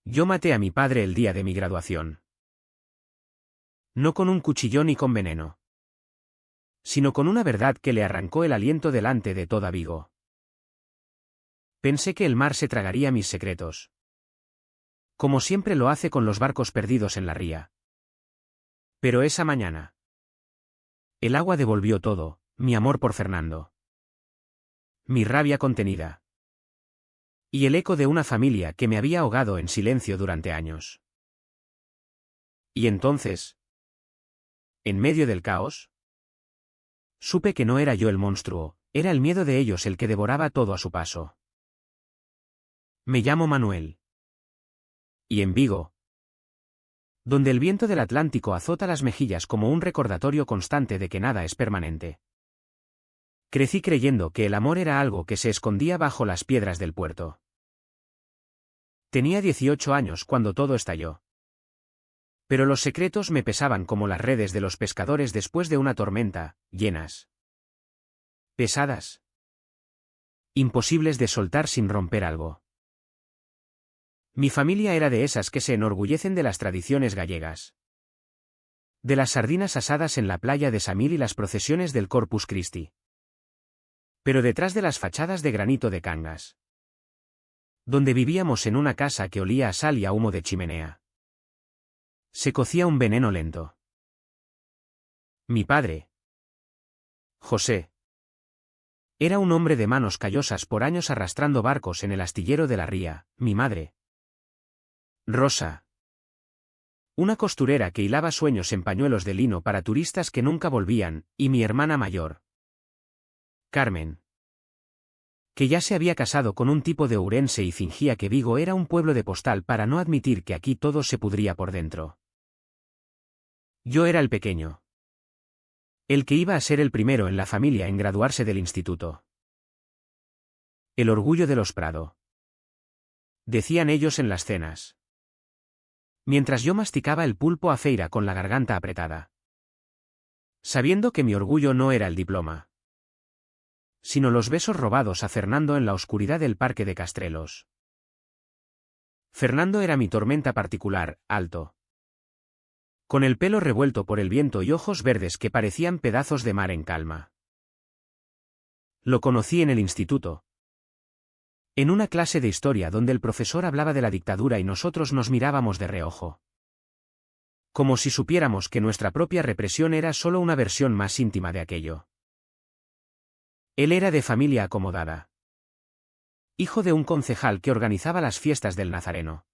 Yo maté a mi padre el día de mi graduación. No con un cuchillo ni con veneno, sino con una verdad que le arrancó el aliento delante de toda Vigo. Pensé que el mar se tragaría mis secretos, como siempre lo hace con los barcos perdidos en la ría. Pero esa mañana, el agua devolvió todo, mi amor por Fernando, mi rabia contenida, y el eco de una familia que me había ahogado en silencio durante años. Y entonces, en medio del caos, supe que no era yo el monstruo, era el miedo de ellos el que devoraba todo a su paso. Me llamo Manuel. Y en Vigo, donde el viento del Atlántico azota las mejillas como un recordatorio constante de que nada es permanente, crecí creyendo que el amor era algo que se escondía bajo las piedras del puerto. Tenía 18 años cuando todo estalló. Pero los secretos me pesaban como las redes de los pescadores después de una tormenta, llenas, pesadas, imposibles de soltar sin romper algo. Mi familia era de esas que se enorgullecen de las tradiciones gallegas, de las sardinas asadas en la playa de Samil y las procesiones del Corpus Christi. Pero detrás de las fachadas de granito de Cangas, donde vivíamos en una casa que olía a sal y a humo de chimenea, se cocía un veneno lento. Mi padre, José, era un hombre de manos callosas por años arrastrando barcos en el astillero de la ría. Mi madre, Rosa, una costurera que hilaba sueños en pañuelos de lino para turistas que nunca volvían, y mi hermana mayor, Carmen, que ya se había casado con un tipo de Ourense y fingía que Vigo era un pueblo de postal para no admitir que aquí todo se pudría por dentro. Yo era el pequeño, el que iba a ser el primero en la familia en graduarse del instituto. El orgullo de los Prado, decían ellos en las cenas, mientras yo masticaba el pulpo a feira con la garganta apretada, sabiendo que mi orgullo no era el diploma, sino los besos robados a Fernando en la oscuridad del parque de Castrelos. Fernando era mi tormenta particular, alto, con el pelo revuelto por el viento y ojos verdes que parecían pedazos de mar en calma. Lo conocí en el instituto, en una clase de historia donde el profesor hablaba de la dictadura y nosotros nos mirábamos de reojo, como si supiéramos que nuestra propia represión era solo una versión más íntima de aquello. Él era de familia acomodada, hijo de un concejal que organizaba las fiestas del Nazareno.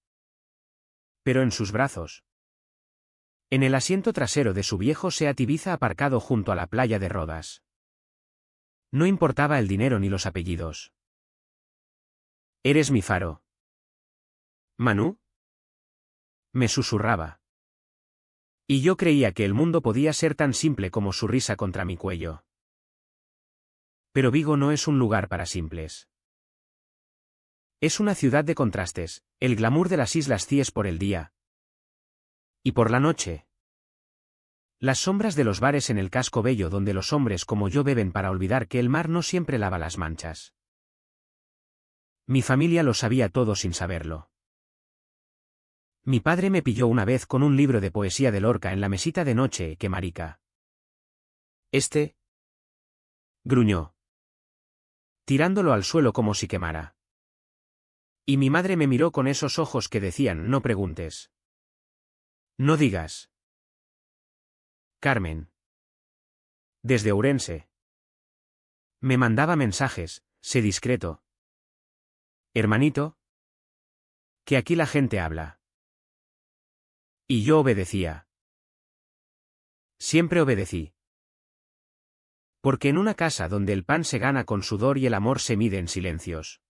Pero en sus brazos, en el asiento trasero de su viejo Seat Ibiza aparcado junto a la playa de Rodas, no importaba el dinero ni los apellidos. «Eres mi faro, Manu», me susurraba. Y yo creía que el mundo podía ser tan simple como su risa contra mi cuello. Pero Vigo no es un lugar para simples. Es una ciudad de contrastes, el glamour de las Islas Cíes por el día. Y por la noche, las sombras de los bares en el casco bello donde los hombres como yo beben para olvidar que el mar no siempre lava las manchas. Mi familia lo sabía todo sin saberlo. Mi padre me pilló una vez con un libro de poesía de Lorca en la mesita de noche. ¡Qué marica! Gruñó, tirándolo al suelo como si quemara. Y mi madre me miró con esos ojos que decían: no preguntes. No digas. Carmen, desde Ourense, me mandaba mensajes: sé discreto, hermanito, que aquí la gente habla. Y yo obedecía. Siempre obedecí. Porque en una casa donde el pan se gana con sudor y el amor se mide en silencios,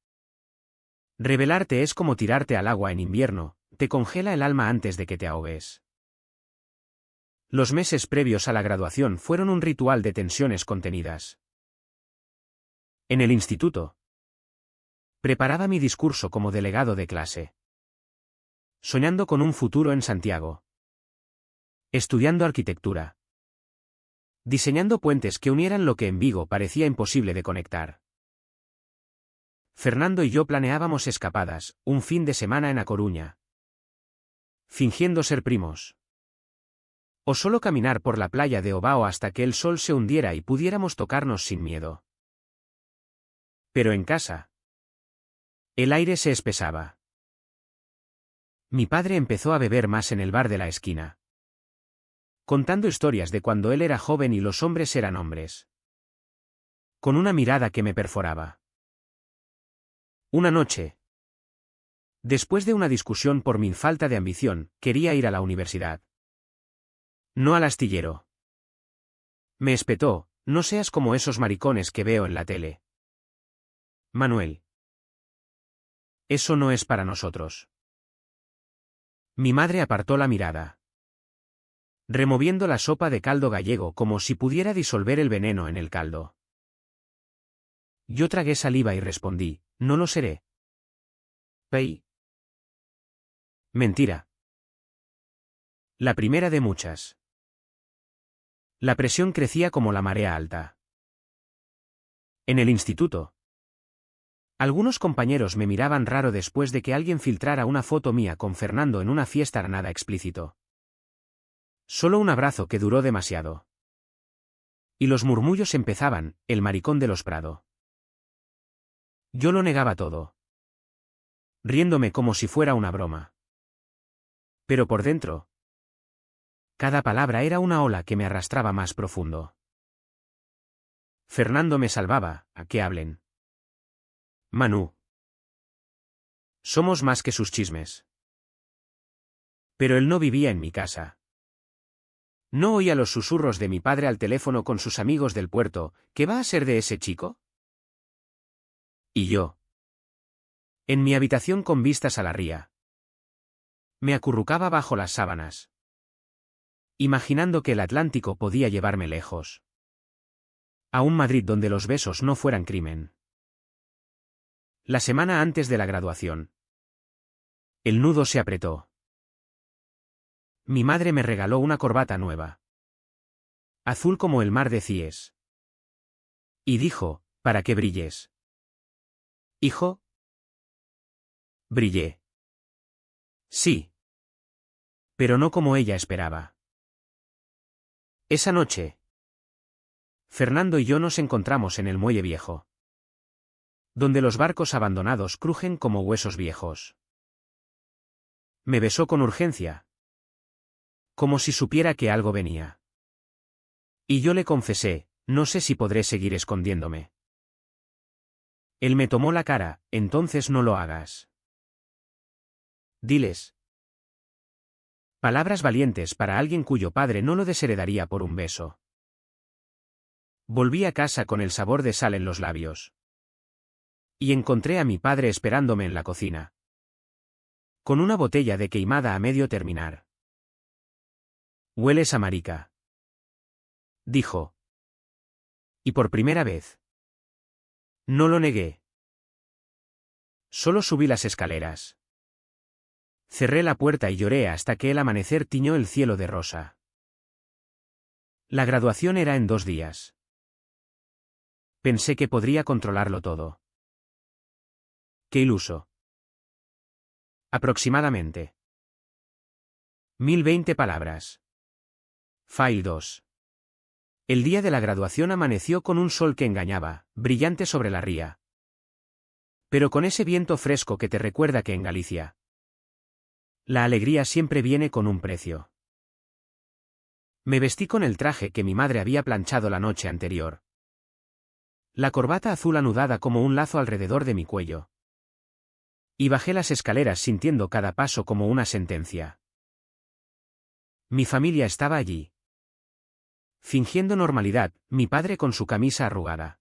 revelarte es como tirarte al agua en invierno, te congela el alma antes de que te ahogues. Los meses previos a la graduación fueron un ritual de tensiones contenidas. En el instituto, preparaba mi discurso como delegado de clase, soñando con un futuro en Santiago, estudiando arquitectura, diseñando puentes que unieran lo que en Vigo parecía imposible de conectar. Fernando y yo planeábamos escapadas, un fin de semana en A Coruña, fingiendo ser primos. O solo caminar por la playa de Obao hasta que el sol se hundiera y pudiéramos tocarnos sin miedo. Pero en casa. El aire se espesaba. Mi padre empezó a beber más en el bar de la esquina, contando historias de cuando él era joven y los hombres eran hombres. Con una mirada que me perforaba. Una noche, después de una discusión por mi falta de ambición, quería ir a la universidad. No al astillero. Me espetó: no seas como esos maricones que veo en la tele. Manuel. Eso no es para nosotros. Mi madre apartó la mirada, removiendo la sopa de caldo gallego como si pudiera disolver el veneno en el caldo. Yo tragué saliva y respondí: no lo seré. Pei. Mentira. La primera de muchas. La presión crecía como la marea alta. En el instituto. Algunos compañeros me miraban raro después de que alguien filtrara una foto mía con Fernando en una fiesta nada explícito. Solo un abrazo que duró demasiado. Y los murmullos empezaban: el maricón de los Prado. Yo lo negaba todo, riéndome como si fuera una broma. Pero por dentro, cada palabra era una ola que me arrastraba más profundo. Fernando me salvaba: a que hablen. Manu. Somos más que sus chismes. Pero él no vivía en mi casa. No oía los susurros de mi padre al teléfono con sus amigos del puerto: ¿qué va a ser de ese chico? Y yo, en mi habitación con vistas a la ría, me acurrucaba bajo las sábanas, imaginando que el Atlántico podía llevarme lejos. A un Madrid donde los besos no fueran crimen. La semana antes de la graduación. El nudo se apretó. Mi madre me regaló una corbata nueva, azul como el mar de Cíes. Y dijo: para que brilles. Hijo. Brillé. Sí. Pero no como ella esperaba. Esa noche, Fernando y yo nos encontramos en el muelle viejo, donde los barcos abandonados crujen como huesos viejos. Me besó con urgencia, como si supiera que algo venía. Y yo le confesé: no sé si podré seguir escondiéndome. Él me tomó la cara: entonces no lo hagas. Diles. Palabras valientes para alguien cuyo padre no lo desheredaría por un beso. Volví a casa con el sabor de sal en los labios. Y encontré a mi padre esperándome en la cocina, con una botella de queimada a medio terminar. Hueles a marica, dijo. Y por primera vez. No lo negué. Solo subí las escaleras. Cerré la puerta y lloré hasta que el amanecer tiñó el cielo de rosa. La graduación era en 2 días. Pensé que podría controlarlo todo. Qué iluso. Aproximadamente 1020 palabras. File 2. El día de la graduación amaneció con un sol que engañaba, brillante sobre la ría. Pero con ese viento fresco que te recuerda que en Galicia, la alegría siempre viene con un precio. Me vestí con el traje que mi madre había planchado la noche anterior. La corbata azul anudada como un lazo alrededor de mi cuello. Y bajé las escaleras sintiendo cada paso como una sentencia. Mi familia estaba allí. Fingiendo normalidad, mi padre con su camisa arrugada,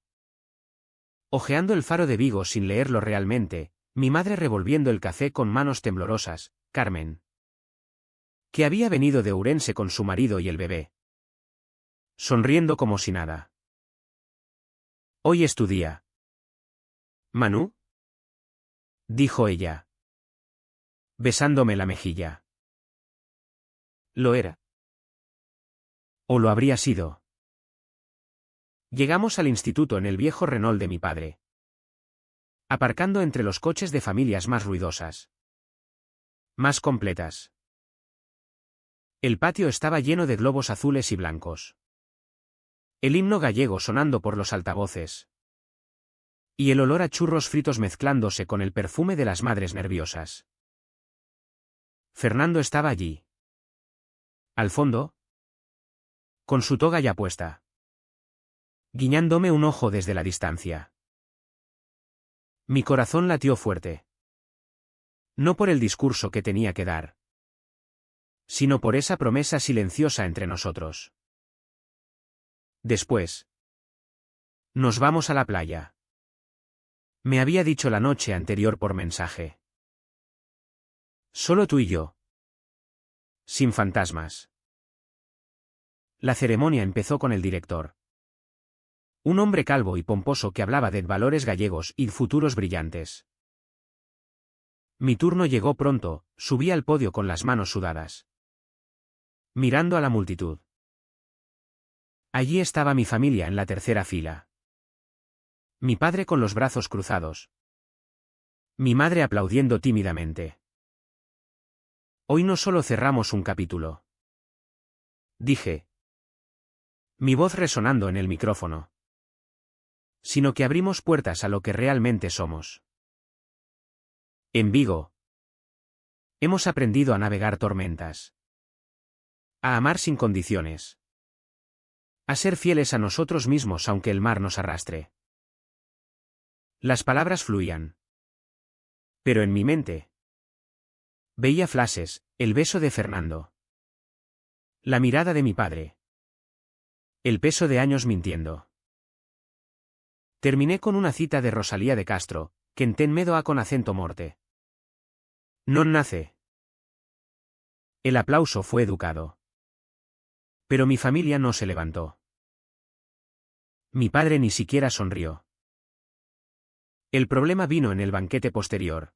ojeando el faro de Vigo sin leerlo realmente, mi madre revolviendo el café con manos temblorosas, Carmen, que había venido de Ourense con su marido y el bebé, sonriendo como si nada. Hoy es tu día. ¿Manu? Dijo ella, besándome la mejilla. Lo era. O lo habría sido. Llegamos al instituto en el viejo Renault de mi padre, aparcando entre los coches de familias más ruidosas, más completas. El patio estaba lleno de globos azules y blancos. El himno gallego sonando por los altavoces. Y el olor a churros fritos mezclándose con el perfume de las madres nerviosas. Fernando estaba allí. Al fondo. Con su toga ya puesta. Guiñándome un ojo desde la distancia. Mi corazón latió fuerte. No por el discurso que tenía que dar, sino por esa promesa silenciosa entre nosotros. Después. Nos vamos a la playa. Me había dicho la noche anterior por mensaje. Solo tú y yo. Sin fantasmas. La ceremonia empezó con el director. Un hombre calvo y pomposo que hablaba de valores gallegos y futuros brillantes. Mi turno llegó pronto, subí al podio con las manos sudadas. Mirando a la multitud. Allí estaba mi familia en la tercera fila. Mi padre con los brazos cruzados. Mi madre aplaudiendo tímidamente. Hoy no solo cerramos un capítulo. Dije. Mi voz resonando en el micrófono. Sino que abrimos puertas a lo que realmente somos. En Vigo. Hemos aprendido a navegar tormentas. A amar sin condiciones. A ser fieles a nosotros mismos aunque el mar nos arrastre. Las palabras fluían. Pero en mi mente. Veía flashes, el beso de Fernando. La mirada de mi padre. El peso de años mintiendo. Terminé con una cita de Rosalía de Castro, que entenmedo a con acento morte. Non nace. El aplauso fue educado. Pero mi familia no se levantó. Mi padre ni siquiera sonrió. El problema vino en el banquete posterior.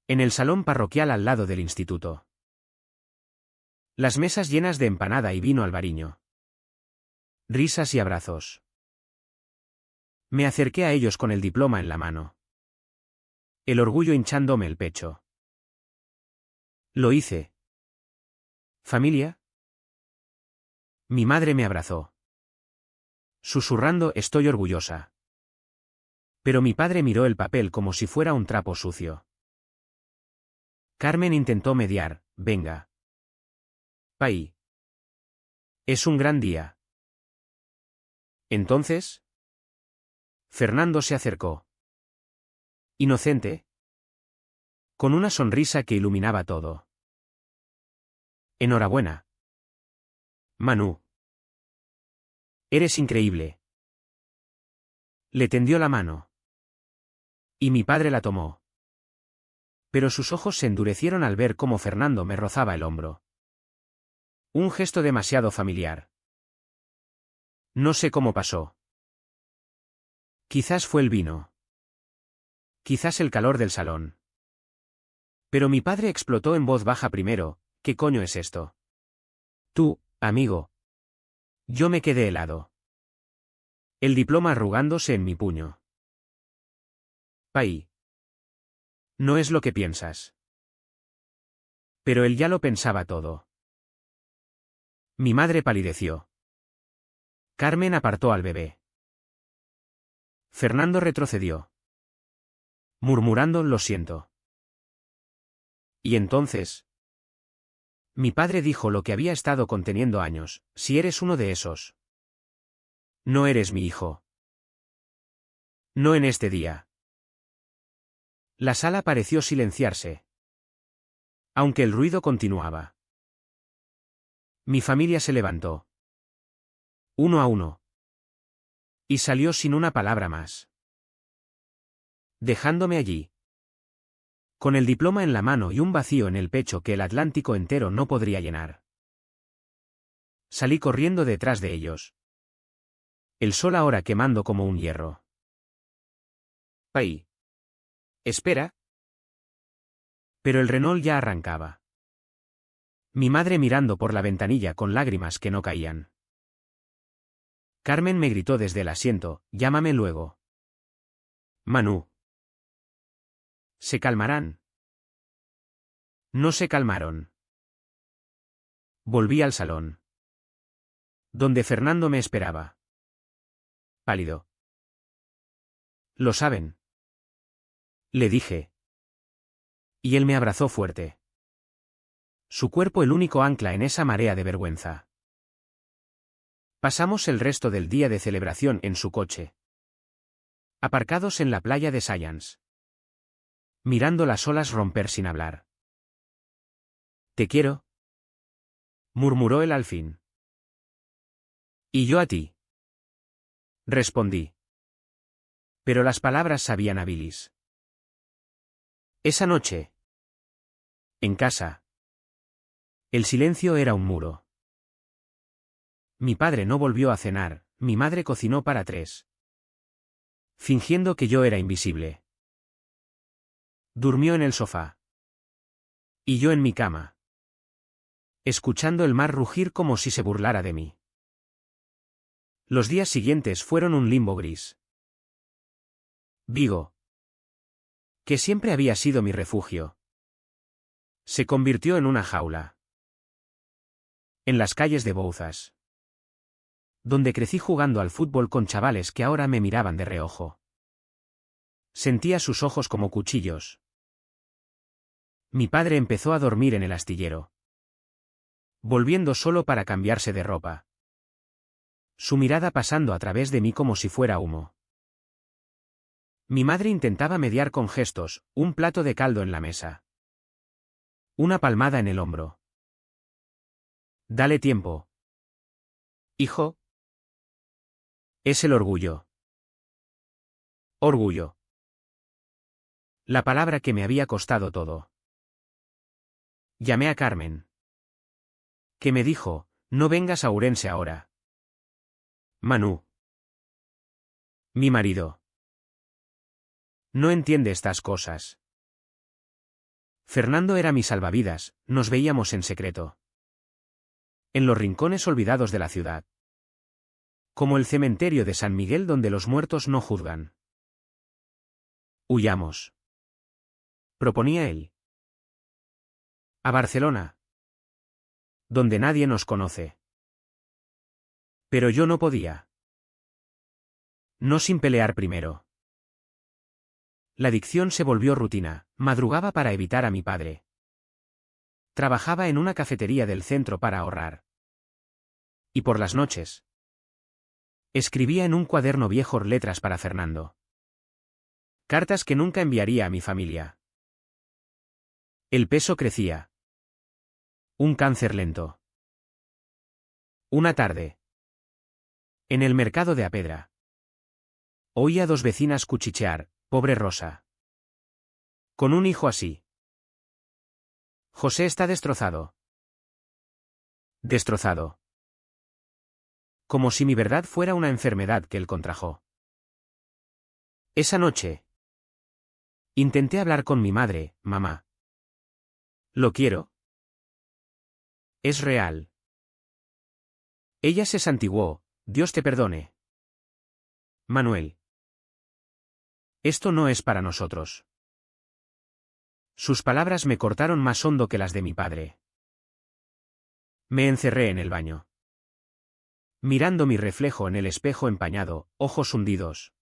En el salón parroquial al lado del instituto. Las mesas llenas de empanada y vino albariño. Risas y abrazos. Me acerqué a ellos con el diploma en la mano. El orgullo hinchándome el pecho. Lo hice. ¿Familia? Mi madre me abrazó. Susurrando, estoy orgullosa. Pero mi padre miró el papel como si fuera un trapo sucio. Carmen intentó mediar, venga. Pai. Es un gran día. Entonces. Fernando se acercó. Inocente. Con una sonrisa que iluminaba todo. Enhorabuena. Manu. Eres increíble. Le tendió la mano. Y mi padre la tomó. Pero sus ojos se endurecieron al ver cómo Fernando me rozaba el hombro. Un gesto demasiado familiar. No sé cómo pasó. Quizás fue el vino. Quizás el calor del salón. Pero mi padre explotó en voz baja primero, ¿qué coño es esto? Tú, amigo. Yo me quedé helado. El diploma arrugándose en mi puño. Pai. No es lo que piensas. Pero él ya lo pensaba todo. Mi madre palideció. Carmen apartó al bebé. Fernando retrocedió. Murmurando, lo siento. Y entonces. Mi padre dijo lo que había estado conteniendo años, si eres uno de esos. No eres mi hijo. No en este día. La sala pareció silenciarse. Aunque el ruido continuaba. Mi familia se levantó. Uno a uno. Y salió sin una palabra más. Dejándome allí. Con el diploma en la mano y un vacío en el pecho que el Atlántico entero no podría llenar. Salí corriendo detrás de ellos. El sol ahora quemando como un hierro. Pai. Espera. Pero el Renault ya arrancaba. Mi madre mirando por la ventanilla con lágrimas que no caían. Carmen me gritó desde el asiento, llámame luego. Manu. ¿Se calmarán? No se calmaron. Volví al salón, donde Fernando me esperaba. Pálido. Lo saben, le dije. Y él me abrazó fuerte. Su cuerpo el único ancla en esa marea de vergüenza. Pasamos el resto del día de celebración en su coche, aparcados en la playa de Science, mirando las olas romper sin hablar. «Te quiero», murmuró él al fin. «Y yo a ti», respondí. Pero las palabras sabían a bilis. Esa noche, en casa, el silencio era un muro. Mi padre no volvió a cenar, mi madre cocinó para 3. Fingiendo que yo era invisible. Durmió en el sofá. Y yo en mi cama, escuchando el mar rugir como si se burlara de mí. Los días siguientes fueron un limbo gris. Vigo, que siempre había sido mi refugio, se convirtió en una jaula. En las calles de Bouzas, donde crecí jugando al fútbol con chavales que ahora me miraban de reojo. Sentía sus ojos como cuchillos. Mi padre empezó a dormir en el astillero, volviendo solo para cambiarse de ropa. Su mirada pasando a través de mí como si fuera humo. Mi madre intentaba mediar con gestos, un plato de caldo en la mesa. Una palmada en el hombro. «Dale tiempo, hijo». Es el orgullo. Orgullo. La palabra que me había costado todo. Llamé a Carmen, que me dijo, «No vengas a Ourense ahora». Manu, mi marido, no entiende estas cosas. Fernando era mi salvavidas, nos veíamos en secreto. En los rincones olvidados de la ciudad. Como el cementerio de San Miguel donde los muertos no juzgan. Huyamos, proponía él. A Barcelona, donde nadie nos conoce. Pero yo no podía. No sin pelear primero. La adicción se volvió rutina, madrugaba para evitar a mi padre. Trabajaba en una cafetería del centro para ahorrar. Y por las noches, escribía en un cuaderno viejo letras para Fernando. Cartas que nunca enviaría a mi familia. El peso crecía. Un cáncer lento. Una tarde, en el mercado de Apedra, oí a 2 vecinas cuchichear, pobre Rosa. Con un hijo así. José está destrozado. Destrozado. Como si mi verdad fuera una enfermedad que él contrajo. Esa noche, intenté hablar con mi madre, mamá. Lo quiero. Es real. Ella se santiguó, Dios te perdone. Manuel. Esto no es para nosotros. Sus palabras me cortaron más hondo que las de mi padre. Me encerré en el baño, mirando mi reflejo en el espejo empañado, ojos hundidos.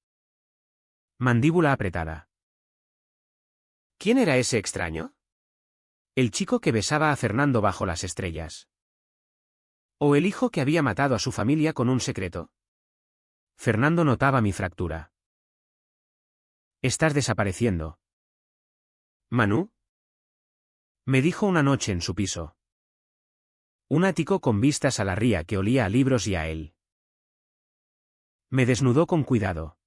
Mandíbula apretada. ¿Quién era ese extraño? ¿El chico que besaba a Fernando bajo las estrellas? ¿O el hijo que había matado a su familia con un secreto? Fernando notaba mi fractura. Estás desapareciendo. ¿Manu? Me dijo una noche en su piso. Un ático con vistas a la ría que olía a libros y a él. Me desnudó con cuidado,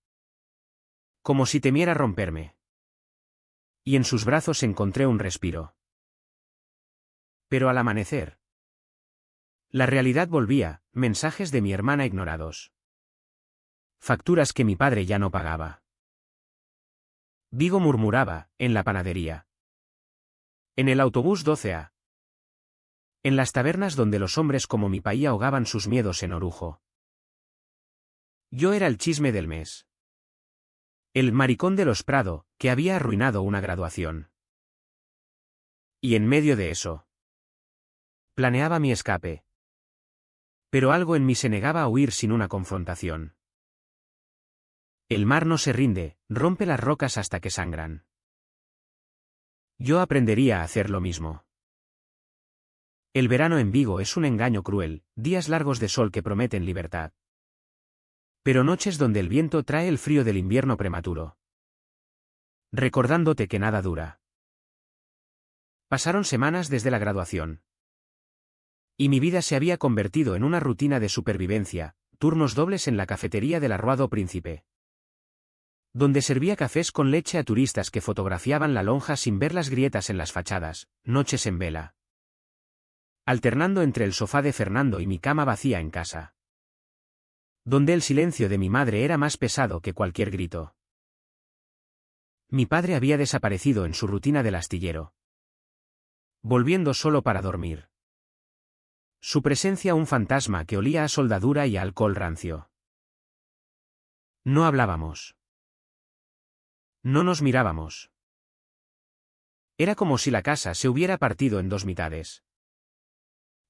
como si temiera romperme. Y en sus brazos encontré un respiro. Pero al amanecer, la realidad volvía, mensajes de mi hermana ignorados. Facturas que mi padre ya no pagaba. Vigo murmuraba, en la panadería. En el autobús 12A. En las tabernas donde los hombres como mi país ahogaban sus miedos en orujo. Yo era el chisme del mes. El maricón de los Prado, que había arruinado una graduación. Y en medio de eso, Planeaba mi escape. Pero algo en mí se negaba a huir sin una confrontación. El mar no se rinde, rompe las rocas hasta que sangran. Yo aprendería a hacer lo mismo. El verano en Vigo es un engaño cruel, días largos de sol que prometen libertad. Pero noches donde el viento trae el frío del invierno prematuro. Recordándote que nada dura. Pasaron semanas desde la graduación. Y mi vida se había convertido en una rutina de supervivencia, turnos dobles en la cafetería del Arruado Príncipe, donde servía cafés con leche a turistas que fotografiaban la lonja sin ver las grietas en las fachadas, noches en vela. Alternando entre el sofá de Fernando y mi cama vacía en casa, donde el silencio de mi madre era más pesado que cualquier grito. Mi padre había desaparecido en su rutina del astillero, volviendo solo para dormir. Su presencia un fantasma que olía a soldadura y a alcohol rancio. No hablábamos. No nos mirábamos. Era como si la casa se hubiera partido en dos mitades,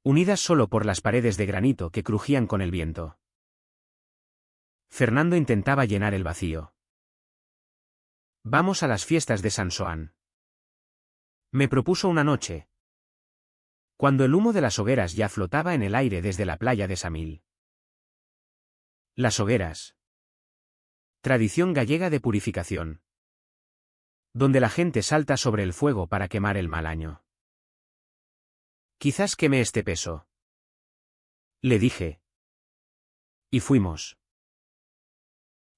unidas solo por las paredes de granito que crujían con el viento. Fernando intentaba llenar el vacío. Vamos a las fiestas de San Xoán. Me propuso una noche, cuando el humo de las hogueras ya flotaba en el aire desde la playa de Samil. Las hogueras. Tradición gallega de purificación, donde la gente salta sobre el fuego para quemar el mal año. Quizás queme este peso, le dije. Y fuimos.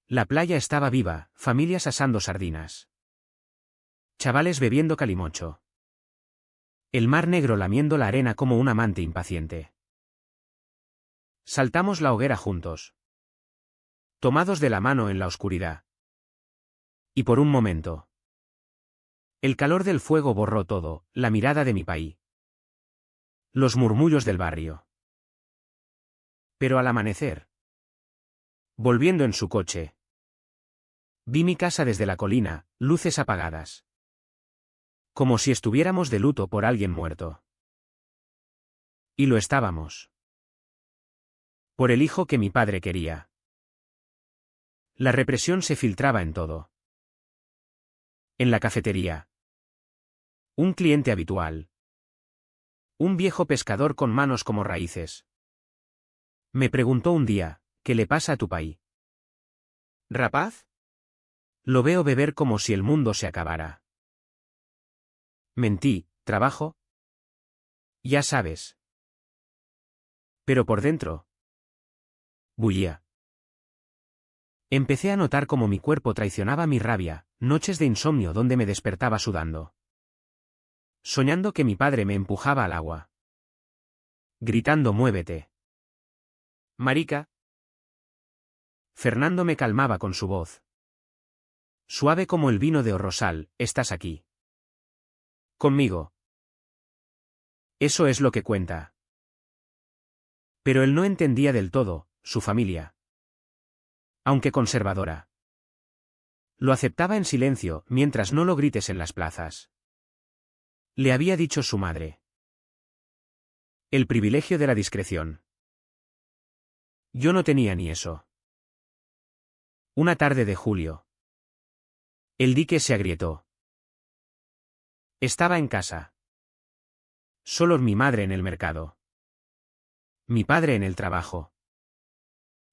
La playa estaba viva, familias asando sardinas, chavales bebiendo calimocho. El mar negro lamiendo la arena como un amante impaciente. Saltamos la hoguera juntos, tomados de la mano en la oscuridad. Y por un momento, el calor del fuego borró todo, la mirada de mi país, los murmullos del barrio. Pero al amanecer, volviendo en su coche, vi mi casa desde la colina, luces apagadas, como si estuviéramos de luto por alguien muerto. Y lo estábamos. Por el hijo que mi padre quería. La represión se filtraba en todo. En la cafetería. Un cliente habitual. Un viejo pescador con manos como raíces. Me preguntó un día, ¿qué le pasa a tu país? ¿Rapaz? Lo veo beber como si el mundo se acabara. Mentí, ¿trabajo? Ya sabes. Pero por dentro, bullía. Empecé a notar cómo mi cuerpo traicionaba mi rabia, noches de insomnio donde me despertaba sudando, soñando que mi padre me empujaba al agua, gritando «muévete, marica». Fernando me calmaba con su voz, suave como el vino de Orrosal, «estás aquí. Conmigo. Eso es lo que cuenta». Pero él no entendía del todo, su familia, aunque conservadora, lo aceptaba en silencio, mientras no lo grites en las plazas. Le había dicho su madre. El privilegio de la discreción. Yo no tenía ni eso. Una tarde de julio. El dique se agrietó. Estaba en casa. Solo mi madre en el mercado. Mi padre en el trabajo,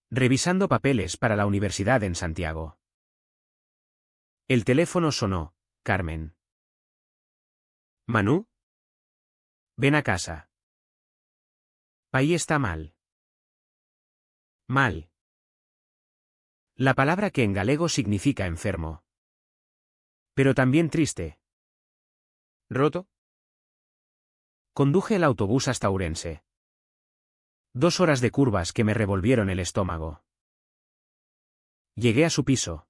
revisando papeles para la universidad en Santiago. El teléfono sonó. Carmen. ¿Manu? Ven a casa. Paí está mal. Mal. La palabra que en galego significa enfermo. Pero también triste. ¿Roto? Conduje el autobús hasta Ourense. 2 horas de curvas que me revolvieron el estómago. Llegué a su piso.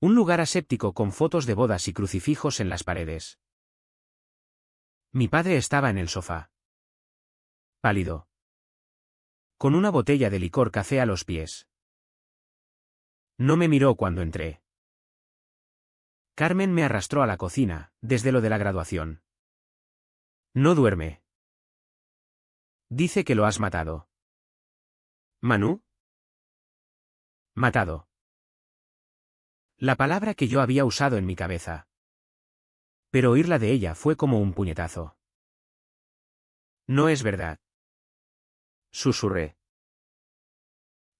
Un lugar aséptico con fotos de bodas y crucifijos en las paredes. Mi padre estaba en el sofá, pálido, con una botella de licor café a los pies. No me miró cuando entré. Carmen me arrastró a la cocina, desde lo de la graduación. No duerme. Dice que lo has matado. ¿Manú? Matado. La palabra que yo había usado en mi cabeza. Pero oírla de ella fue como un puñetazo. No es verdad. Susurré.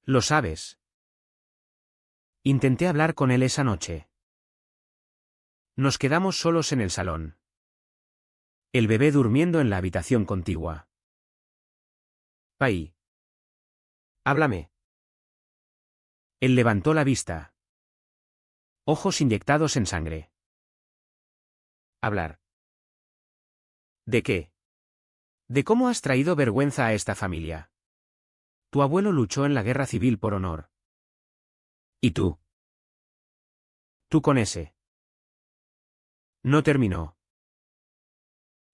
Lo sabes. Intenté hablar con él esa noche. Nos quedamos solos en el salón. El bebé durmiendo en la habitación contigua. Pai. Háblame. Él levantó la vista. Ojos inyectados en sangre. Hablar. ¿De qué? ¿De cómo has traído vergüenza a esta familia? Tu abuelo luchó en la guerra civil por honor. ¿Y tú? Tú con ese. No terminó.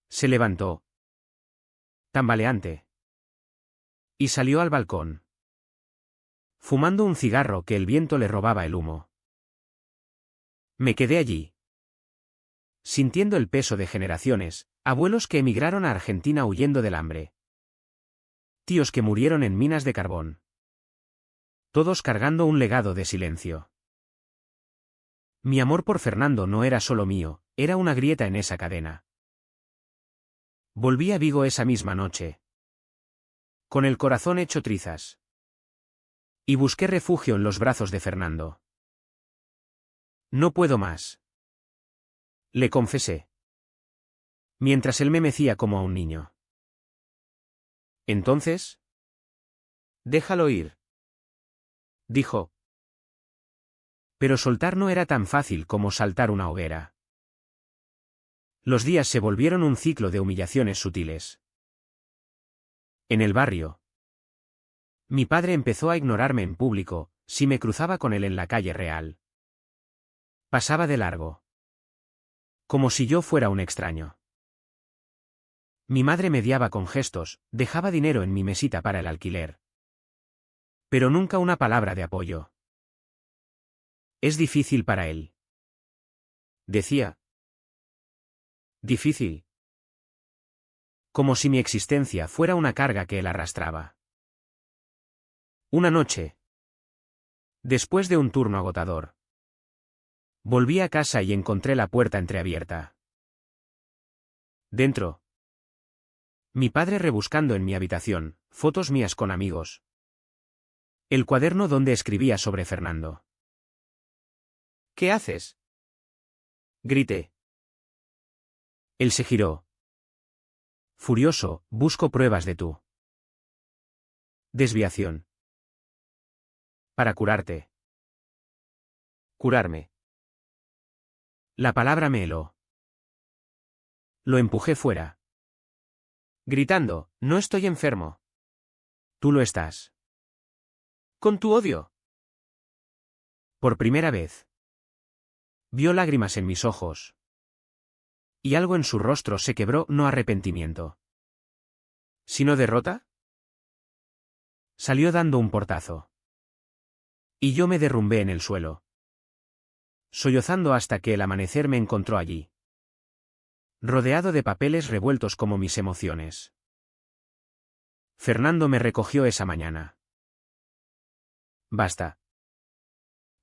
Se levantó. Tambaleante. Y salió al balcón. Fumando un cigarro que el viento le robaba el humo. Me quedé allí. Sintiendo el peso de generaciones, abuelos que emigraron a Argentina huyendo del hambre. Tíos que murieron en minas de carbón. Todos cargando un legado de silencio. Mi amor por Fernando no era solo mío, era una grieta en esa cadena. Volví a Vigo esa misma noche. Con el corazón hecho trizas. Y busqué refugio en los brazos de Fernando. No puedo más. Le confesé. Mientras él me mecía como a un niño. Entonces. Déjalo ir. Dijo. Pero soltar no era tan fácil como saltar una hoguera. Los días se volvieron un ciclo de humillaciones sutiles. En el barrio. Mi padre empezó a ignorarme en público, si me cruzaba con él en la calle real. Pasaba de largo. Como si yo fuera un extraño. Mi madre mediaba con gestos, dejaba dinero en mi mesita para el alquiler. Pero nunca una palabra de apoyo. Es difícil para él. Decía. Difícil. Como si mi existencia fuera una carga que él arrastraba. Una noche. Después de un turno agotador. Volví a casa y encontré la puerta entreabierta. Dentro. Mi padre rebuscando en mi habitación, fotos mías con amigos. El cuaderno donde escribía sobre Fernando. ¿Qué haces? Grité. Él se giró. Furioso, busco pruebas de tu desviación. Para curarte. Curarme. La palabra me heló. Lo empujé fuera. Gritando, no estoy enfermo. Tú lo estás. Con tu odio. Por primera vez. Vio lágrimas en mis ojos. Y algo en su rostro se quebró, no arrepentimiento. ¿Sino derrota? Salió dando un portazo. Y yo me derrumbé en el suelo. Sollozando hasta que el amanecer me encontró allí. Rodeado de papeles revueltos como mis emociones. Fernando me recogió esa mañana. Basta.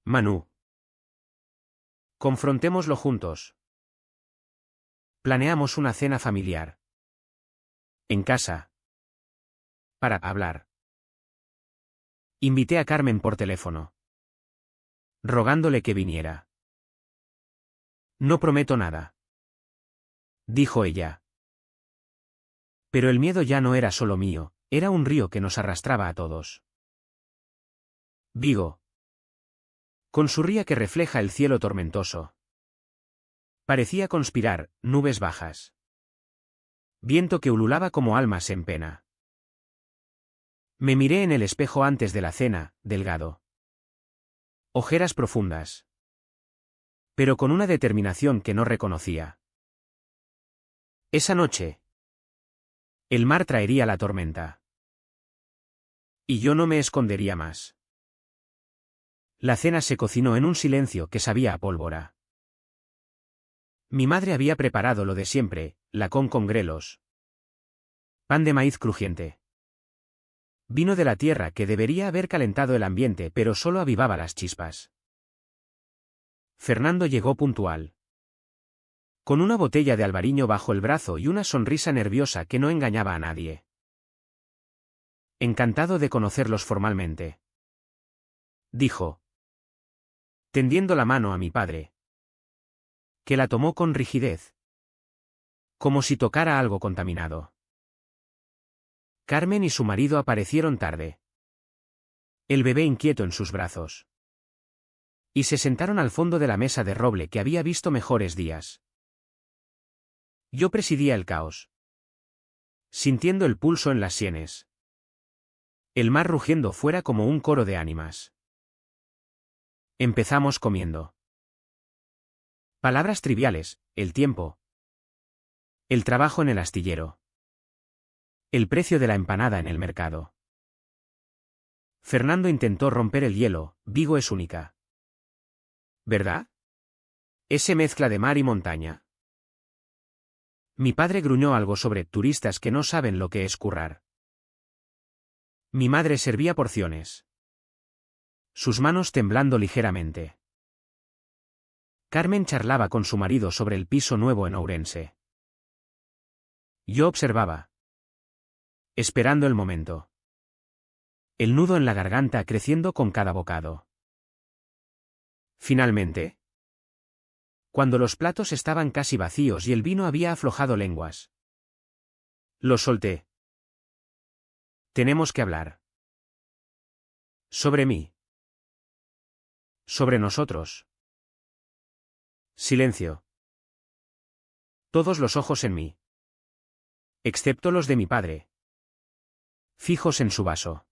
Manú. Confrontémoslo juntos. Planeamos una cena familiar. En casa. Para hablar. Invité a Carmen por teléfono. Rogándole que viniera. No prometo nada. Dijo ella. Pero el miedo ya no era solo mío, era un río que nos arrastraba a todos. Vigo. Con su ría que refleja el cielo tormentoso. Parecía conspirar, nubes bajas. Viento que ululaba como almas en pena. Me miré en el espejo antes de la cena, delgado. Ojeras profundas. Pero con una determinación que no reconocía. Esa noche. El mar traería la tormenta. Y yo no me escondería más. La cena se cocinó en un silencio que sabía a pólvora. Mi madre había preparado lo de siempre, lacón con grelos. Pan de maíz crujiente. Vino de la tierra que debería haber calentado el ambiente, pero solo avivaba las chispas. Fernando llegó puntual. Con una botella de albariño bajo el brazo y una sonrisa nerviosa que no engañaba a nadie. Encantado de conocerlos formalmente, dijo, tendiendo la mano a mi padre, que la tomó con rigidez, como si tocara algo contaminado. Carmen y su marido aparecieron tarde. El bebé inquieto en sus brazos. Y se sentaron al fondo de la mesa de roble que había visto mejores días. Yo presidía el caos, sintiendo el pulso en las sienes. El mar rugiendo fuera como un coro de ánimas. Empezamos comiendo. Palabras triviales, el tiempo. El trabajo en el astillero. El precio de la empanada en el mercado. Fernando intentó romper el hielo. Vigo es única. ¿Verdad? Ese mezcla de mar y montaña. Mi padre gruñó algo sobre turistas que no saben lo que es currar. Mi madre servía porciones. Sus manos temblando ligeramente. Carmen charlaba con su marido sobre el piso nuevo en Ourense. Yo observaba, esperando el momento. El nudo en la garganta creciendo con cada bocado. Finalmente, cuando los platos estaban casi vacíos y el vino había aflojado lenguas, lo solté. Tenemos que hablar. Sobre mí. Sobre nosotros. Silencio. Todos los ojos en mí. Excepto los de mi padre. Fijos en su vaso.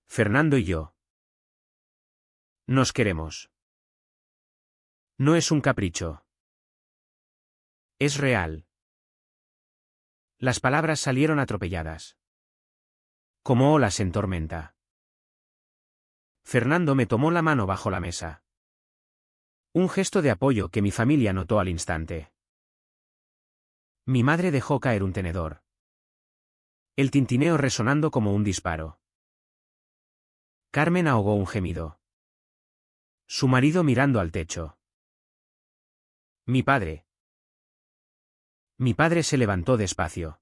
Fernando y yo. Nos queremos. No es un capricho. Es real. Las palabras salieron atropelladas. Como olas en tormenta. Fernando me tomó la mano bajo la mesa. Un gesto de apoyo que mi familia notó al instante. Mi madre dejó caer un tenedor. El tintineo resonando como un disparo. Carmen ahogó un gemido. Su marido mirando al techo. Mi padre. Mi padre se levantó despacio.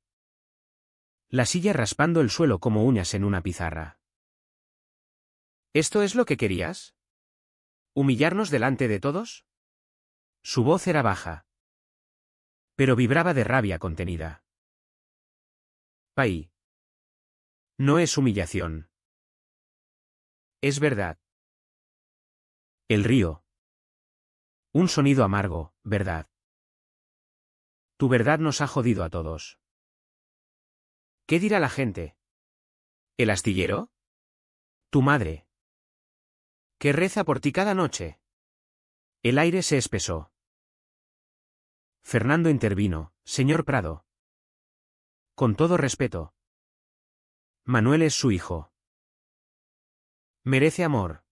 La silla raspando el suelo como uñas en una pizarra. ¿Esto es lo que querías? ¿Humillarnos delante de todos? Su voz era baja, pero vibraba de rabia contenida. Pai. No es humillación. Es verdad. El río. Un sonido amargo, verdad. Tu verdad nos ha jodido a todos. ¿Qué dirá la gente? ¿El astillero? Tu madre. ¿Que reza por ti cada noche? El aire se espesó. Fernando intervino, señor Prado. Con todo respeto. Manuel es su hijo. Merece amor.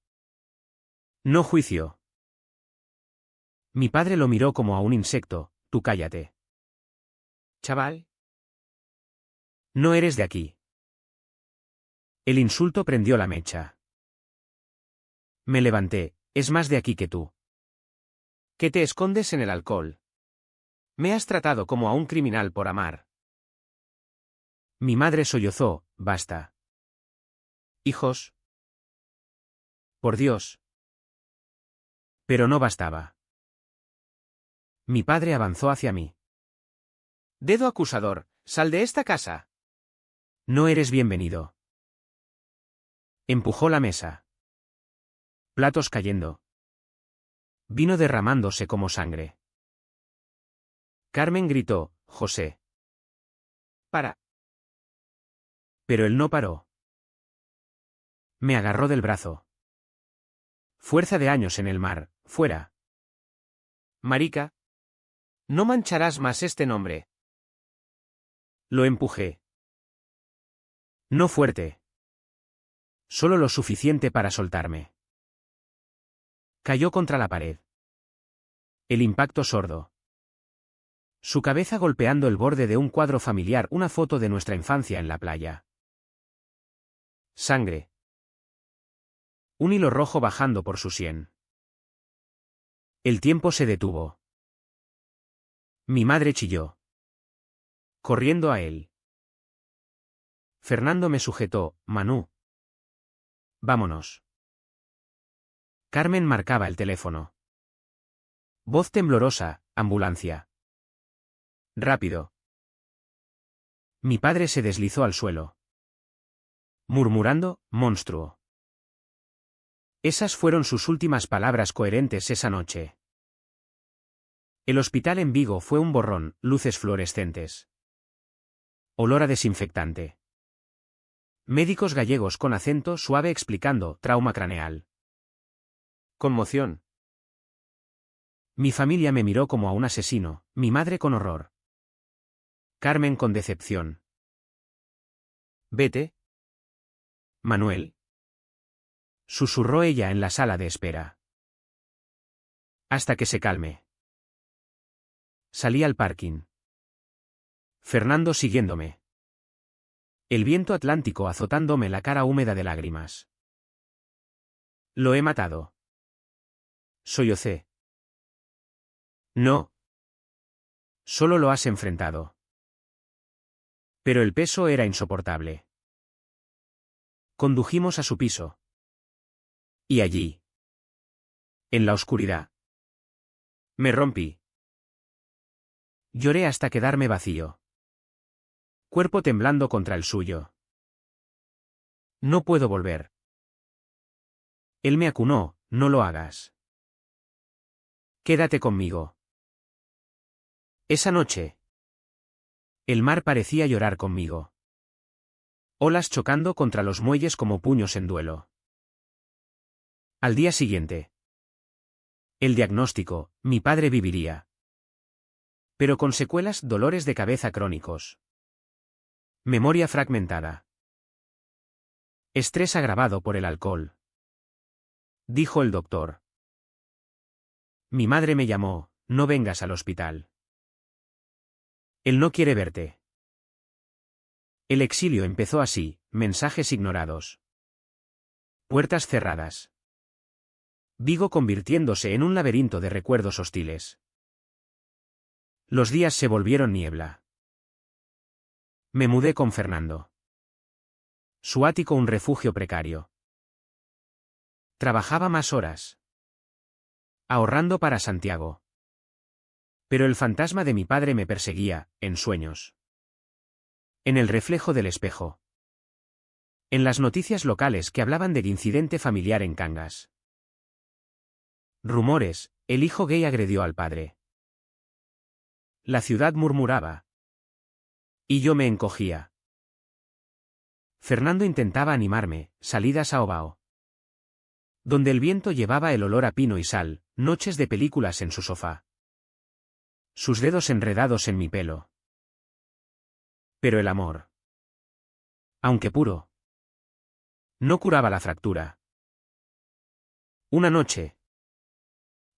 No juicio. Mi padre lo miró como a un insecto. Tú cállate. Chaval. No eres de aquí. El insulto prendió la mecha. Me levanté. Es más de aquí que tú. ¿Qué te escondes en el alcohol? Me has tratado como a un criminal por amar. Mi madre sollozó. Basta. Hijos. Por Dios. Pero no bastaba. Mi padre avanzó hacia mí. Dedo acusador, sal de esta casa. No eres bienvenido. Empujó la mesa. Platos cayendo. Vino derramándose como sangre. Carmen gritó, José. Para. Pero él no paró. Me agarró del brazo. Fuerza de años en el mar, fuera. Marica. No mancharás más este nombre. Lo empujé. No fuerte. Solo lo suficiente para soltarme. Cayó contra la pared. El impacto sordo. Su cabeza golpeando el borde de un cuadro familiar, una foto de nuestra infancia en la playa. Sangre. Un hilo rojo bajando por su sien. El tiempo se detuvo. Mi madre chilló. Corriendo a él. Fernando me sujetó. Manu. Vámonos. Carmen marcaba el teléfono. Voz temblorosa, ambulancia. Rápido. Mi padre se deslizó al suelo. Murmurando, monstruo. Esas fueron sus últimas palabras coherentes esa noche. El hospital en Vigo fue un borrón, luces fluorescentes. Olor a desinfectante. Médicos gallegos con acento suave explicando trauma craneal. Conmoción. Mi familia me miró como a un asesino, mi madre con horror. Carmen con decepción. Vete. Manuel. Susurró ella en la sala de espera. Hasta que se calme. Salí al parking. Fernando siguiéndome. El viento atlántico azotándome la cara húmeda de lágrimas. Lo he matado. Sollocé. No. Solo lo has enfrentado. Pero el peso era insoportable. Condujimos a su piso. Y allí. En la oscuridad. Me rompí. Lloré hasta quedarme vacío. Cuerpo temblando contra el suyo. No puedo volver. Él me acunó, no lo hagas. Quédate conmigo. Esa noche. El mar parecía llorar conmigo. Olas chocando contra los muelles como puños en duelo. Al día siguiente. El diagnóstico, mi padre viviría. Pero con secuelas, dolores de cabeza crónicos. Memoria fragmentada. Estrés agravado por el alcohol. Dijo el doctor. Mi madre me llamó, no vengas al hospital. Él no quiere verte. El exilio empezó así, mensajes ignorados. Puertas cerradas. Vigo convirtiéndose en un laberinto de recuerdos hostiles. Los días se volvieron niebla. Me mudé con Fernando. Su ático un refugio precario. Trabajaba más horas. Ahorrando para Santiago. Pero el fantasma de mi padre me perseguía, en sueños. En el reflejo del espejo. En las noticias locales que hablaban del incidente familiar en Cangas. Rumores, el hijo gay agredió al padre. La ciudad murmuraba. Y yo me encogía. Fernando intentaba animarme, salidas a Obao. Donde el viento llevaba el olor a pino y sal, noches de películas en su sofá. Sus dedos enredados en mi pelo. Pero el amor. Aunque puro. No curaba la fractura. Una noche.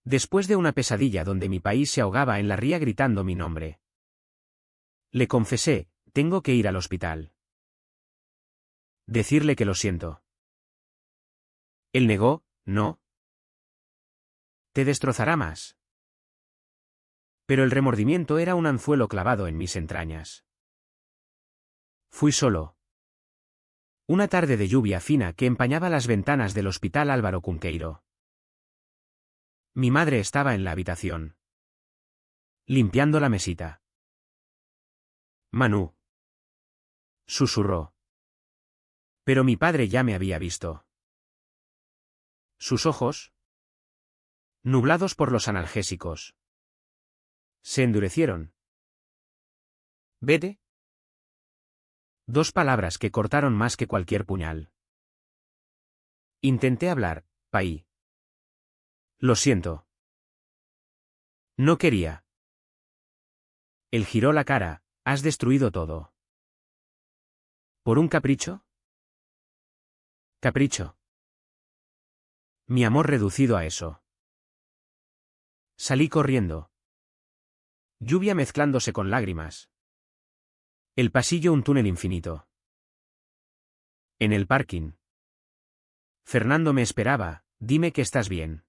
Después de una pesadilla donde mi país se ahogaba en la ría gritando mi nombre. Le confesé, tengo que ir al hospital. Decirle que lo siento. Él negó, no. Te destrozará más. Pero el remordimiento era un anzuelo clavado en mis entrañas. Fui solo. Una tarde de lluvia fina que empañaba las ventanas del hospital Álvaro Cunqueiro. Mi madre estaba en la habitación. Limpiando la mesita. Manu. Susurró. Pero mi padre ya me había visto. Sus ojos. Nublados por los analgésicos. Se endurecieron. Vete. Dos palabras que cortaron más que cualquier puñal. Intenté hablar, Paí. Lo siento. No quería. Él giró la cara, has destruido todo. ¿Por un capricho? Capricho. Mi amor reducido a eso. Salí corriendo. Lluvia mezclándose con lágrimas. El pasillo un túnel infinito. En el parking. Fernando me esperaba, dime que estás bien.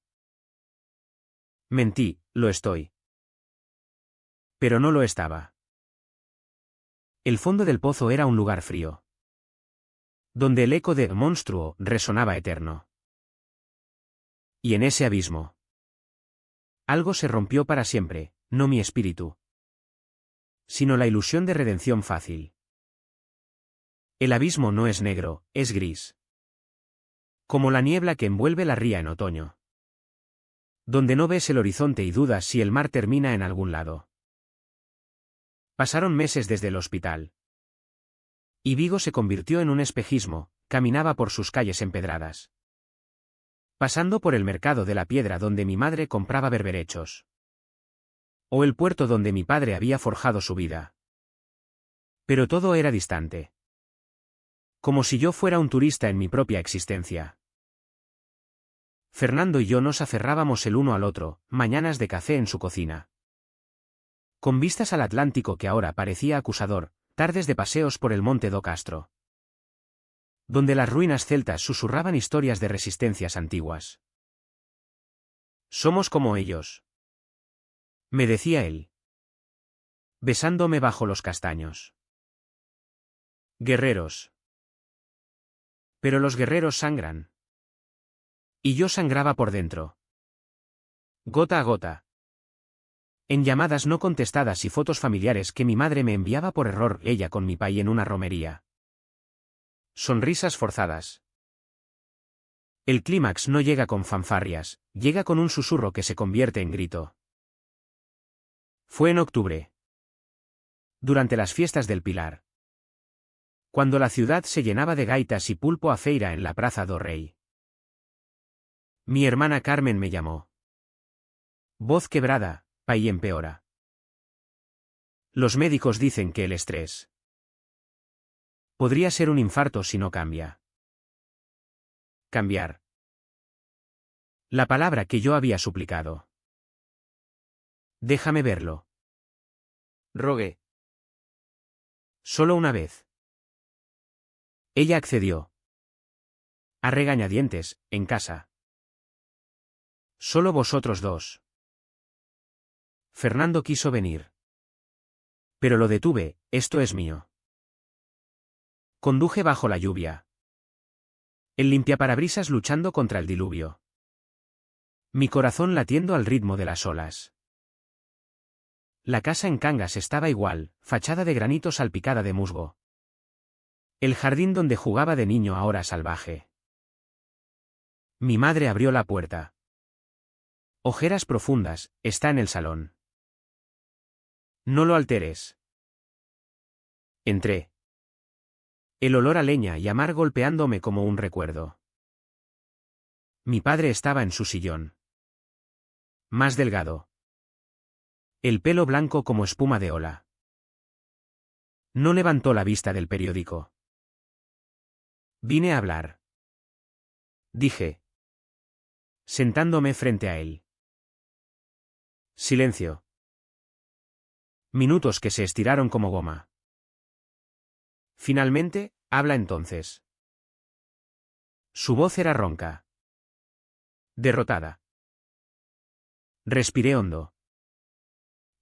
Mentí, lo estoy. Pero no lo estaba. El fondo del pozo era un lugar frío, donde el eco de monstruo resonaba eterno. Y en ese abismo, algo se rompió para siempre, no mi espíritu, sino la ilusión de redención fácil. El abismo no es negro, es gris. Como la niebla que envuelve la ría en otoño, donde no ves el horizonte y dudas si el mar termina en algún lado. Pasaron meses desde el hospital. Y Vigo se convirtió en un espejismo, caminaba por sus calles empedradas, pasando por el mercado de la piedra donde mi madre compraba berberechos, o el puerto donde mi padre había forjado su vida. Pero todo era distante. Como si yo fuera un turista en mi propia existencia. Fernando y yo nos aferrábamos el uno al otro, mañanas de café en su cocina, con vistas al Atlántico que ahora parecía acusador, tardes de paseos por el monte do Castro, donde las ruinas celtas susurraban historias de resistencias antiguas. Somos como ellos, me decía él, besándome bajo los castaños. Guerreros. Pero los guerreros sangran. Y yo sangraba por dentro. Gota a gota. En llamadas no contestadas y fotos familiares que mi madre me enviaba por error, ella con mi pai en una romería. Sonrisas forzadas. El clímax no llega con fanfarrias, llega con un susurro que se convierte en grito. Fue en octubre. Durante las fiestas del Pilar. Cuando la ciudad se llenaba de gaitas y pulpo a feira en la Praza do Rei. Mi hermana Carmen me llamó. Voz quebrada, pai empeora. Los médicos dicen que el estrés podría ser un infarto si no cambia. Cambiar. La palabra que yo había suplicado. Déjame verlo. Rogué. Solo una vez. Ella accedió. A regañadientes, en casa. Solo vosotros dos. Fernando quiso venir. Pero lo detuve, esto es mío. Conduje bajo la lluvia. El limpiaparabrisas luchando contra el diluvio. Mi corazón latiendo al ritmo de las olas. La casa en Cangas estaba igual, fachada de granito salpicada de musgo. El jardín donde jugaba de niño ahora salvaje. Mi madre abrió la puerta. Ojeras profundas, está en el salón. No lo alteres. Entré. El olor a leña y a mar golpeándome como un recuerdo. Mi padre estaba en su sillón. Más delgado. El pelo blanco como espuma de ola. No levantó la vista del periódico. Vine a hablar. Dije. Sentándome frente a él. Silencio. Minutos que se estiraron como goma. Finalmente, habla entonces. Su voz era ronca. Derrotada. Respiré hondo.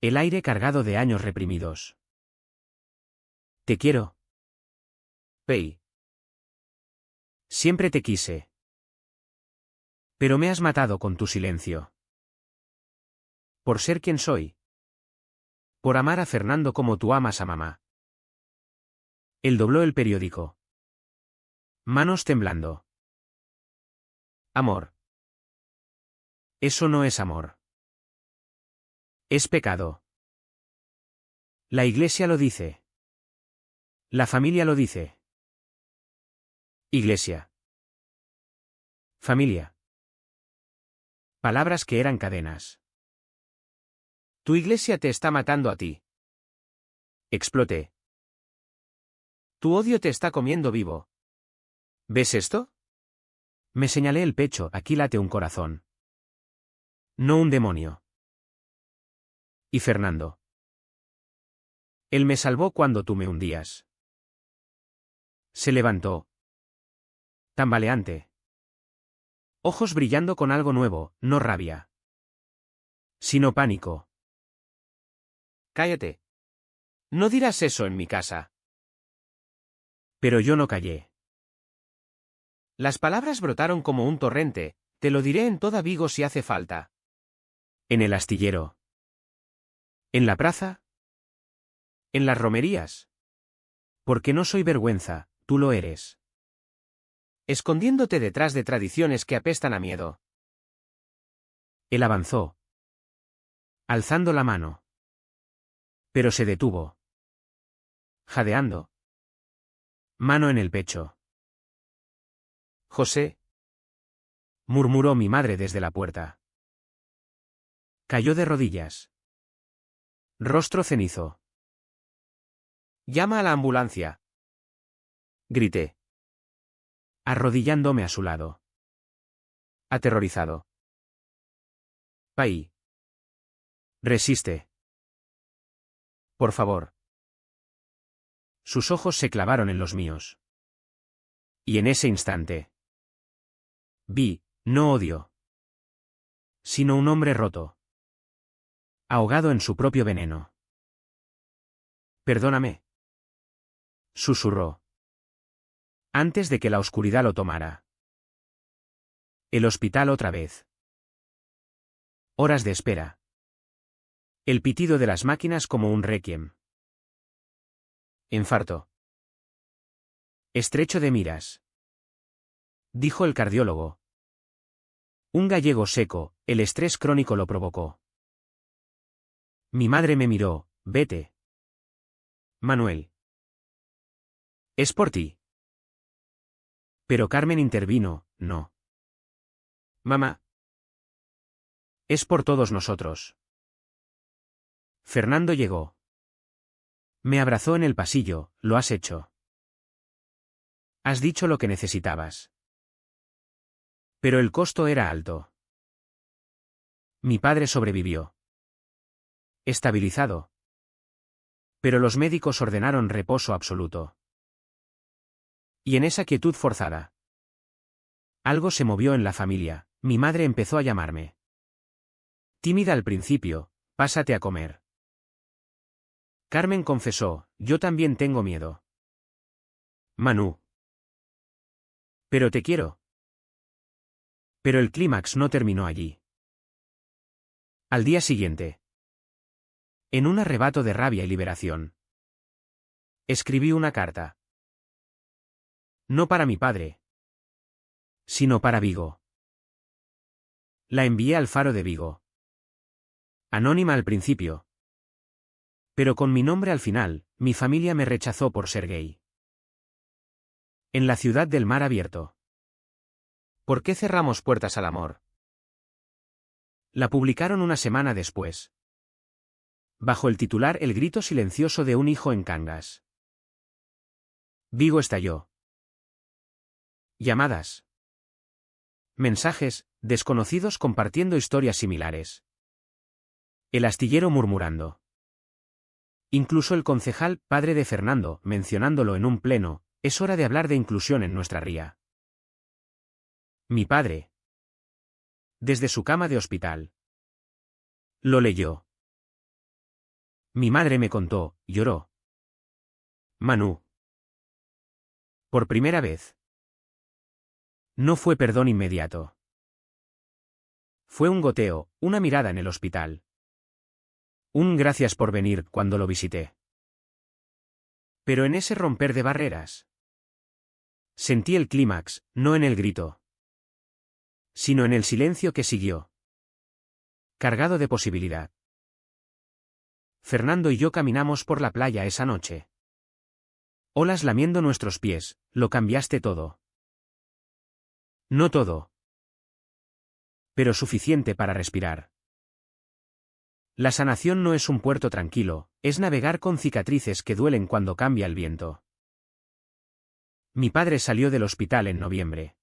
El aire cargado de años reprimidos. Te quiero. Pei. Siempre te quise. Pero me has matado con tu silencio. Por ser quien soy. Por amar a Fernando como tú amas a mamá. Él dobló el periódico. Manos temblando. Amor. Eso no es amor. Es pecado. La iglesia lo dice. La familia lo dice. Iglesia. Familia. Palabras que eran cadenas. Tu iglesia te está matando a ti. Exploté. Tu odio te está comiendo vivo. ¿Ves esto? Me señalé el pecho, aquí late un corazón. No un demonio. Y Fernando. Él me salvó cuando tú me hundías. Se levantó. tambaleante. Ojos brillando con algo nuevo, no rabia, sino pánico. Cállate. No dirás eso en mi casa. Pero yo no callé. Las palabras brotaron como un torrente, te lo diré en toda Vigo si hace falta. En el astillero. En la plaza. En las romerías. Porque no soy vergüenza, tú lo eres. Escondiéndote detrás de tradiciones que apestan a miedo. Él avanzó, alzando la mano. Pero se detuvo. Jadeando. Mano en el pecho. José. Murmuró mi madre desde la puerta. Cayó de rodillas. Rostro cenizo. Llama a la ambulancia. Grité. Arrodillándome a su lado. Aterrorizado. Pai. Resiste. Por favor. Sus ojos se clavaron en los míos. Y en ese instante vi, no odio, sino un hombre roto, ahogado en su propio veneno. Perdóname, susurró, antes de que la oscuridad lo tomara. El hospital otra vez. Horas de espera. El pitido de las máquinas como un requiem. Infarto. Estrecho de miras, dijo el cardiólogo. Un gallego seco, el estrés crónico lo provocó. Mi madre me miró, vete. Manuel. Es por ti. Pero Carmen intervino, no. Mamá. Es por todos nosotros. Fernando llegó. Me abrazó en el pasillo, lo has hecho. Has dicho lo que necesitabas. Pero el costo era alto. Mi padre sobrevivió. Estabilizado. Pero los médicos ordenaron reposo absoluto. Y en esa quietud forzada. Algo se movió en la familia, mi madre empezó a llamarme. Tímida al principio, pásate a comer. Carmen confesó, yo también tengo miedo. Manu. Pero te quiero. Pero el clímax no terminó allí. Al día siguiente. En un arrebato de rabia y liberación. Escribí una carta. No para mi padre. Sino para Vigo. La envié al Faro de Vigo. Anónima al principio. Pero con mi nombre al final, mi familia me rechazó por ser gay. En la ciudad del mar abierto. ¿Por qué cerramos puertas al amor? La publicaron una semana después. Bajo el titular El grito silencioso de un hijo en Cangas. Vigo estalló. Llamadas. Mensajes, desconocidos compartiendo historias similares. El astillero murmurando. Incluso el concejal, padre de Fernando, mencionándolo en un pleno, es hora de hablar de inclusión en nuestra ría. Mi padre. Desde su cama de hospital. Lo leyó. Mi madre me contó, lloró. Manu. Por primera vez. No fue perdón inmediato. Fue un goteo, una mirada en el hospital. Un gracias por venir cuando lo visité. Pero en ese romper de barreras. Sentí el clímax, no en el grito. Sino en el silencio que siguió. Cargado de posibilidad. Fernando y yo caminamos por la playa esa noche. Olas lamiendo nuestros pies, lo cambiaste todo. No todo. Pero suficiente para respirar. La sanación no es un puerto tranquilo, es navegar con cicatrices que duelen cuando cambia el viento. Mi padre salió del hospital en noviembre.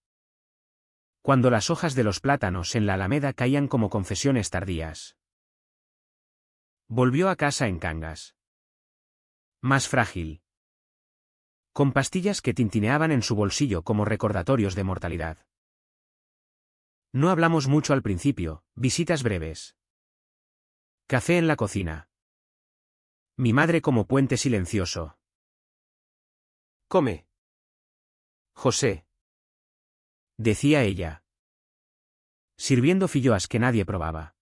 Cuando las hojas de los plátanos en la alameda caían como confesiones tardías. Volvió a casa en Cangas. Más frágil. con pastillas que tintineaban en su bolsillo como recordatorios de mortalidad. No hablamos mucho al principio, visitas breves. Café en la cocina. Mi madre como puente silencioso. Come. José. Decía ella. Sirviendo filloas que nadie probaba.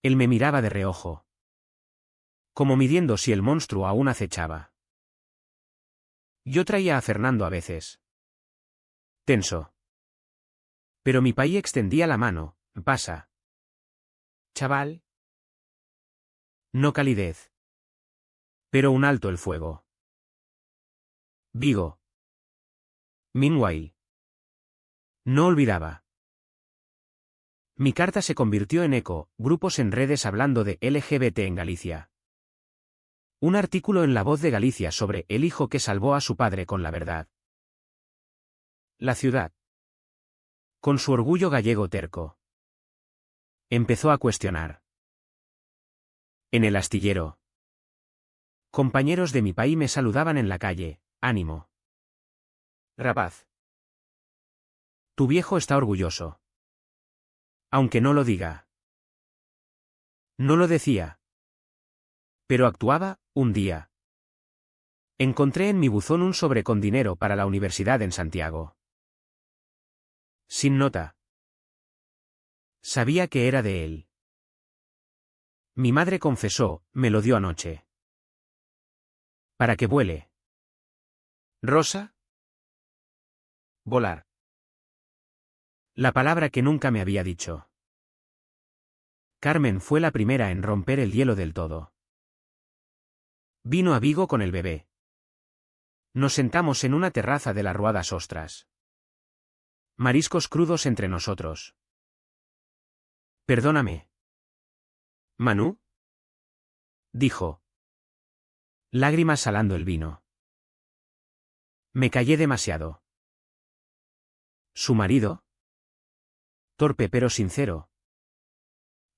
Él me miraba de reojo. Como midiendo si el monstruo aún acechaba. Yo traía a Fernando a veces. Tenso. Pero mi paí extendía la mano. Pasa. Chaval. No calidez. Pero un alto el fuego. Vigo. Meanwhile. No olvidaba. Mi carta se convirtió en eco, grupos en redes hablando de LGBT en Galicia. Un artículo en La Voz de Galicia sobre el hijo que salvó a su padre con la verdad. La ciudad. Con su orgullo gallego terco. Empezó a cuestionar. En el astillero. Compañeros de mi país me saludaban en la calle. Ánimo. Rapaz. Tu viejo está orgulloso. Aunque no lo diga. No lo decía. Pero actuaba, un día. Encontré en mi buzón un sobre con dinero para la universidad en Santiago. Sin nota. Sabía que era de él. Mi madre confesó, me lo dio anoche. Para que vuele. Rosa. Volar. La palabra que nunca me había dicho. Carmen fue la primera en romper el hielo del todo. Vino a Vigo con el bebé. Nos sentamos en una terraza de la Ruadas Ostras. Mariscos crudos entre nosotros. Perdóname. ¿Manu? Dijo. Lágrimas salando el vino. Me callé demasiado. ¿Su marido? Torpe pero sincero.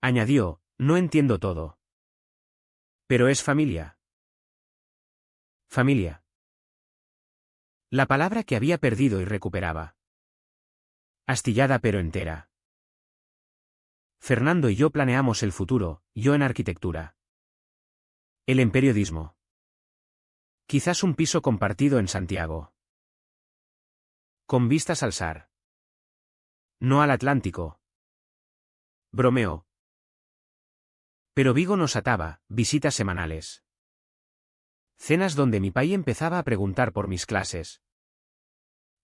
Añadió, no entiendo todo. Pero es familia. Familia. La palabra que había perdido y recuperaba. Astillada pero entera. Fernando y yo planeamos el futuro, yo en arquitectura. Él en periodismo. Quizás un piso compartido en Santiago. Con vistas al Sar. No al Atlántico. Bromeó. Pero Vigo nos ataba, visitas semanales. Cenas donde mi paí empezaba a preguntar por mis clases.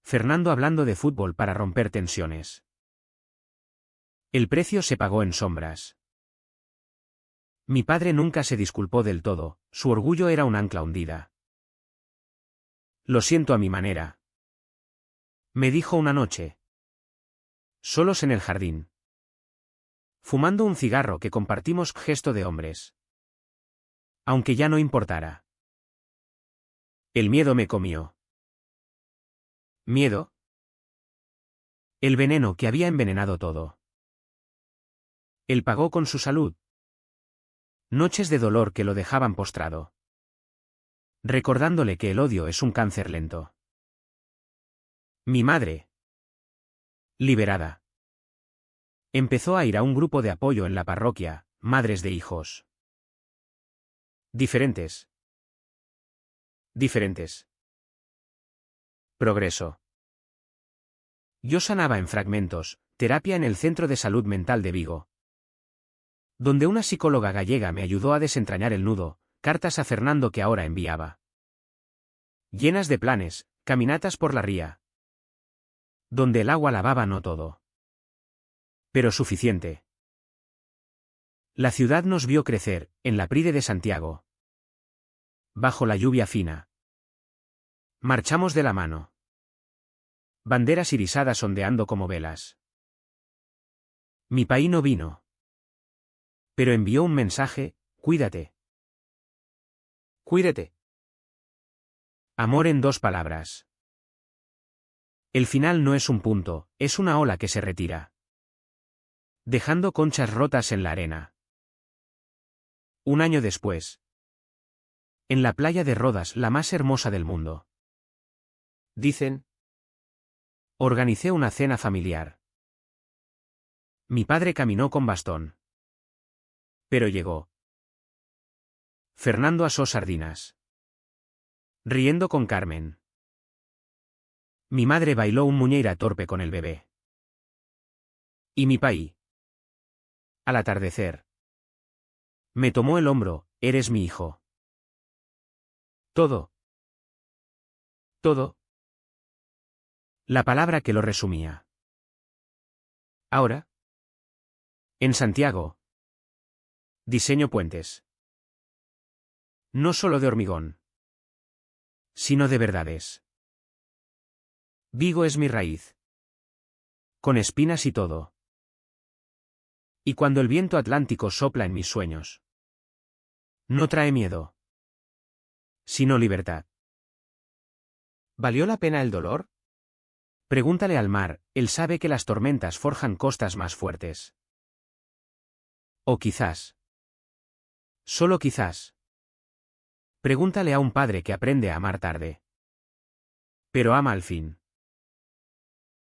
Fernando hablando de fútbol para romper tensiones. El precio se pagó en sombras. Mi padre nunca se disculpó del todo, su orgullo era un ancla hundida. Lo siento a mi manera. Me dijo una noche. Solos en el jardín. Fumando un cigarro que compartimos gesto de hombres. Aunque ya no importara. El miedo me comió. ¿Miedo? El veneno que había envenenado todo. Él pagó con su salud. Noches de dolor que lo dejaban postrado. Recordándole que el odio es un cáncer lento. Mi madre. Liberada. Empezó a ir a un grupo de apoyo en la parroquia, madres de hijos. Diferentes. Diferentes. Progreso. Yo sanaba en fragmentos, terapia en el Centro de Salud Mental de Vigo. Donde una psicóloga gallega me ayudó a desentrañar el nudo, cartas a Fernando que ahora enviaba. Llenas de planes, caminatas por la ría. Donde el agua lavaba no todo. Pero suficiente. La ciudad nos vio crecer, en la Pride de Santiago. Bajo la lluvia fina. Marchamos de la mano. Banderas irisadas ondeando como velas. Mi paí no vino. Pero envió un mensaje, cuídate. Cuídate. Amor en 2 palabras. El final no es un punto, es una ola que se retira. Dejando conchas rotas en la arena. Un año después. En la playa de Rodas, la más hermosa del mundo. Dicen. Organicé una cena familiar. Mi padre caminó con bastón. Pero llegó. Fernando asó sardinas. Riendo con Carmen. Mi madre bailó un muñeira torpe con el bebé. Y mi paí. Al atardecer. Me tomó el hombro, eres mi hijo. Todo. Todo. La palabra que lo resumía. Ahora. En Santiago. Diseño puentes. No solo de hormigón. Sino de verdades. Vigo es mi raíz. Con espinas y todo. Y cuando el viento atlántico sopla en mis sueños. No trae miedo. Sino libertad. ¿Valió la pena el dolor? Pregúntale al mar, él sabe que las tormentas forjan costas más fuertes. O quizás. Solo quizás. Pregúntale a un padre que aprende a amar tarde. Pero ama al fin.